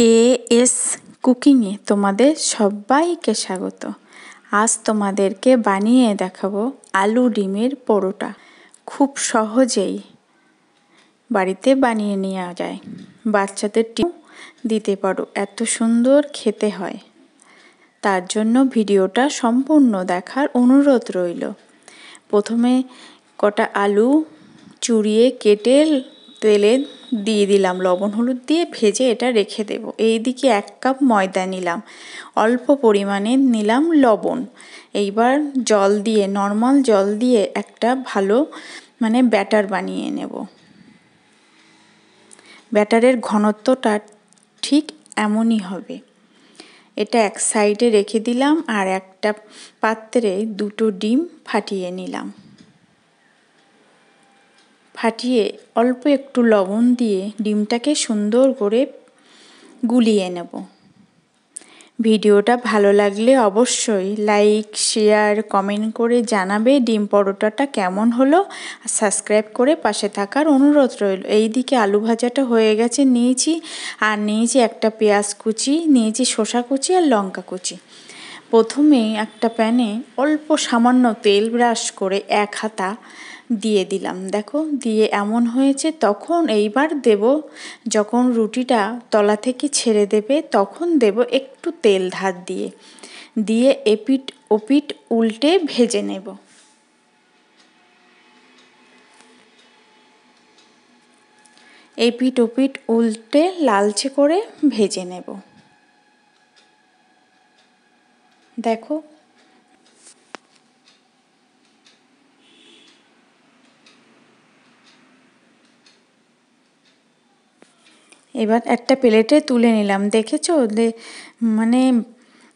As কুকিংয়ে তোমাদের সবাইকে স্বাগত। আজ তোমাদেরকে বানিয়ে দেখাবো আলু ডিমের পরোটা। খুব সহজেই বাড়িতে বানিয়ে নেওয়া যায়, বাচ্চাদের দিতে পারো, এত সুন্দর খেতে হয়। তার জন্য ভিডিওটা সম্পূর্ণ দেখার অনুরোধ রইল। প্রথমে কটা আলু চুরিয়ে কেটে তেলে দিয়ে দিলাম, লবণ হলুদ দিয়ে ভেজে এটা রেখে দেব। এইদিকে 1 কাপ ময়দা নিলাম, অল্প পরিমাণে নিলাম লবণ। এইবার জল দিয়ে, নর্মাল জল দিয়ে একটা ভালো ব্যাটার বানিয়ে নেব। ব্যাটারের ঘনত্বটা ঠিক এমনই হবে। এটা এক সাইডে রেখে দিলাম, আর একটা পাত্রে 2টো ডিম ফাটিয়ে নিলাম। ফাটিয়ে অল্প একটু লবণ দিয়ে ডিমটাকে সুন্দর করে গুলিয়ে নেব। ভিডিওটা ভালো লাগলে অবশ্যই লাইক, শেয়ার, কমেন্ট করে জানাবে ডিম পরোটাটা কেমন হলো। সাবস্ক্রাইব করে পাশে থাকার অনুরোধ রইল। এইদিকে আলু ভাজাটা হয়ে গেছে, নিয়েছি একটা পেঁয়াজ কুচি, নিয়েছি শসা কুচি আর লঙ্কা কুচি। প্রথমে একটা প্যানে অল্প সামান্য তেল ব্রাশ করে 1 হাতা দিয়ে দিলাম। দেখো দিয়ে এমন হয়েছে, তখন এইবার দেব, যখন রুটিটা তলা থেকে ছেড়ে দেবে তখন দেব একটু তেল ধার দিয়ে দিয়ে এপিট ওপিট উল্টে ভেজে নেব। এপিট ওপিট উল্টে লালচে করে ভেজে নেব। দেখো এবার একটা প্লেটে তুলে নিলাম। দেখেছো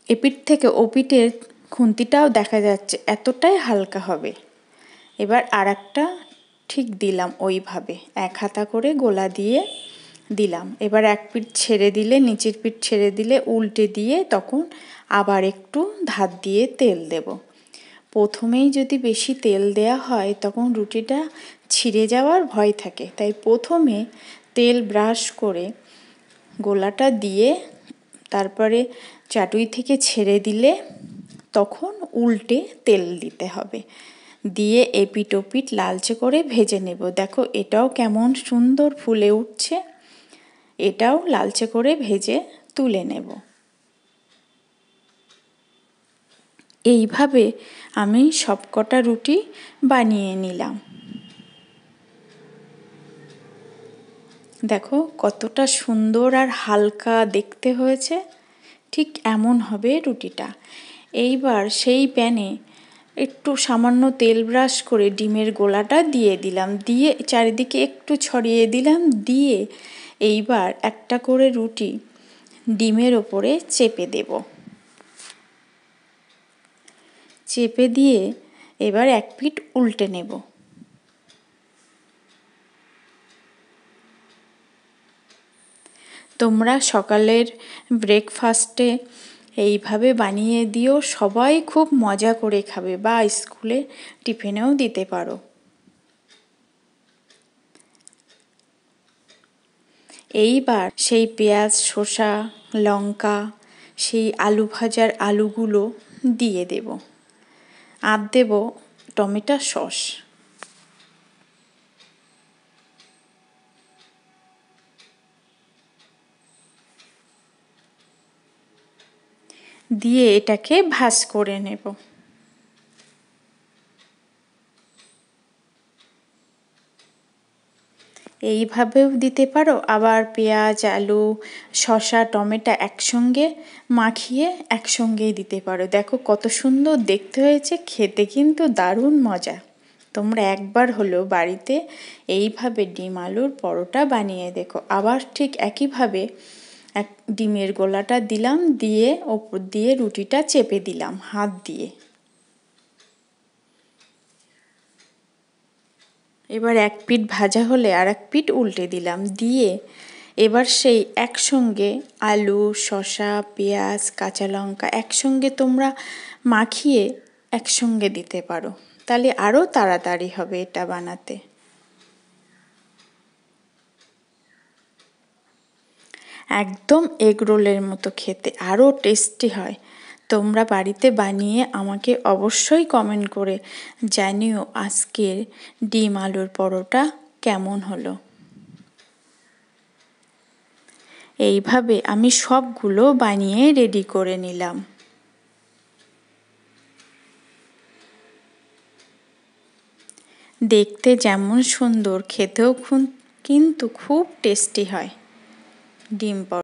এপিট থেকে ওপিটের খুন্তিটাও দেখা যাচ্ছে, এতটাই হালকা হবে। এবার আর একটা ঠিক দিলাম ওইভাবে, 1 হাতা করে গোলা দিয়ে দিলাম। এবার এক পিঠ ছেড়ে দিলে, নিচের পিঠ ছেড়ে দিলে উল্টে দিয়ে তখন আবার একটু ধার দিয়ে তেল দেব। প্রথমেই যদি বেশি তেল দেয়া হয় তখন রুটিটা ছিঁড়ে যাওয়ার ভয় থাকে, তাই প্রথমে তেল ব্রাশ করে গোলাটা দিয়ে তারপরে চাটুই থেকে ছেড়ে দিলে তখন উল্টে তেল দিতে হবে। দিয়ে এপিট ওপিট লালচে করে ভেজে নেব। দেখো এটাও কেমন সুন্দর ফুলে উঠছে, এটাও লালচে করে ভেজে তুলে নেব। এইভাবে আমি সবকটা রুটি বানিয়ে নিলাম। দেখো কতটা সুন্দর আর হালকা দেখতে হয়েছে, ঠিক এমন হবে রুটিটা। এইবার সেই প্যানে একটু সামান্য তেল ব্রাশ করে ডিমের গোলাটা দিয়ে দিলাম, দিয়ে চারিদিকে একটু ছড়িয়ে দিলাম, দিয়ে এইবার একটা করে রুটি ডিমের ওপরে চেপে দেব। চেপে দিয়ে এবার 1 পিঠ উল্টে নেব। তোমরা সকালের ব্রেকফাস্টে এইভাবে বানিয়ে দিও, সবাই খুব মজা করে খাবে, বা স্কুলে টিফিনেও দিতে পারো। এইবার সেই পেঁয়াজ, শসা, লঙ্কা, সেই আলু ভাজার আলুগুলো দিয়ে দেব, আর দেব টমেটো সস। দিয়ে এটাকে ভাজ করে নেব। এইভাবেও দিতে পারো, আবার পেঁয়াজ, আলু, শসা, টমেটো একসঙ্গে মাখিয়ে একসঙ্গেই দিতে পারো। দেখো কত সুন্দর দেখতে হয়েছে, খেতে কিন্তু দারুণ মজা। তোমরা একবার হলেও বাড়িতে এইভাবে ডিম আলুর পরোটা বানিয়ে দেখো। আবার ঠিক একইভাবে ডিমের গোলাটা দিলাম, দিয়ে ওপর দিয়ে রুটিটা চেপে দিলাম হাত দিয়ে। এবার 1 পিঠ ভাজা হলে আর 1 পিঠ উল্টে দিলাম, দিয়ে এবার সেই একসঙ্গে আলু, শসা, পেঁয়াজ, কাঁচা লঙ্কা একসঙ্গে তোমরা মাখিয়ে একসঙ্গে দিতে পারো, তাহলে আরও তাড়াতাড়ি হবে এটা বানাতে। একদম এগ রোলের মতো খেতে, আরও টেস্টি হয়। তোমরা বাড়িতে বানিয়ে আমাকে অবশ্যই কমেন্ট করে জানিও আজকের ডিম আলুর পরোটা কেমন হলো। এইভাবে আমি সবগুলো বানিয়ে রেডি করে নিলাম। দেখতে যেমন সুন্দর, খেতেও কিন্তু খুব টেস্টি হয় ডিম পরোটা।